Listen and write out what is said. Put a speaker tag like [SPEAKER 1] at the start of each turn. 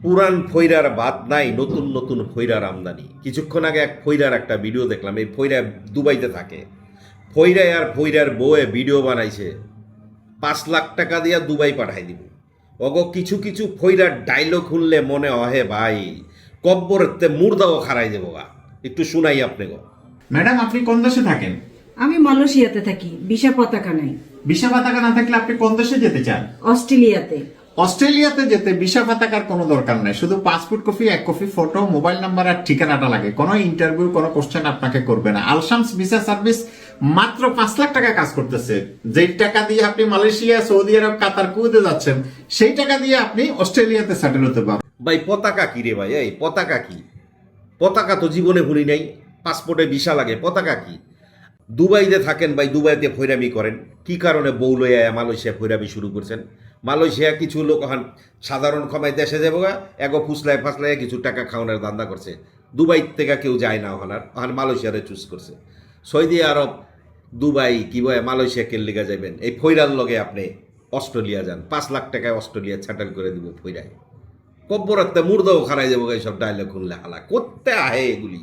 [SPEAKER 1] পুরান ফইরার বাদ নাই, নতুন নতুন ফইরার আমদানি। কিছুক্ষণ আগে এক ফইরার একটা ভিডিও দেখলাম, এই ফইরা দুবাইতে থাকে। ফইরায় আর ফইরার বউয়ে ভিডিও বানাইছে 5 লাখ টাকা দিয়া দুবাই পাঠাই দিব। কিছু কিছু ফইরার ডায়লগ শুনলে মনে হয় ভাই কব্বরতে মুর্দাও খারাই দেবো গা। একটু শুনাই আপনি গো।
[SPEAKER 2] ম্যাডাম, আপনি কোন দেশে থাকেন?
[SPEAKER 3] আমি মালয়েশিয়াতে থাকি, ভিসা পতাকা নাই।
[SPEAKER 2] ভিসা পতাকা না থাকলে আপনি কোন দেশে যেতে চান?
[SPEAKER 3] অস্ট্রেলিয়াতে।
[SPEAKER 2] অস্ট্রেলিয়াতে যেতে ভিসা পতাকার কোনো দরকার নাই, শুধু passport copy, 1 copy photo, mobile number আর ঠিকানাটা লাগে। কোনো ইন্টারভিউ, কোনো কোশ্চেন আপনাকে করবে না। আলশামস ভিসা সার্ভিস মাত্র 5 লাখ টাকা কাজ করতেছে। যেই টাকা দিয়ে আপনি মালয়েশিয়া, সৌদি আরব, কাতার, কুয়েতে যাচ্ছেন, সেই টাকা দিয়ে আপনি অস্ট্রেলিয়াতে সেটেল হতে পারবেন।
[SPEAKER 1] ভাই পতাকা কি রে ভাই? এই পতাকা কি? পতাকা তো জীবনে ভুলি নাই। পাসপোর্টে ভিসা লাগে, পতাকা কি? দুবাইতে থাকেন ভাই, দুবাইতে ফৈরামি করেন কি কারণে? বউ লইয়া মালয়েশিয়া ফৈরামি শুরু করছেন। মালয়েশিয়া কিছু লোক এখন সাধারণ ক্ষমায় দেশে যাবো গা, এগো ফুসলায় ফাসলায় কিছু টাকা খাওয়ানোর ধান্দা করছে। দুবাই থেকে কেউ যায় না ওখানে মালয়েশিয়ারে চুজ করছে। সৌদি আরব, দুবাই কি বয়, মালয়েশিয়া কেন লিগা যাবেন? এই ফৈরার লগে আপনি অস্ট্রেলিয়া যান, 5 লাখ টাকায় অস্ট্রেলিয়া ছাটাল করে দিব ফৈরায়। কব্বরাতে মুর্দাও খারাই যাবো এইসব ডায়লগ শুনলে। হালা করতে আহে এগুলি।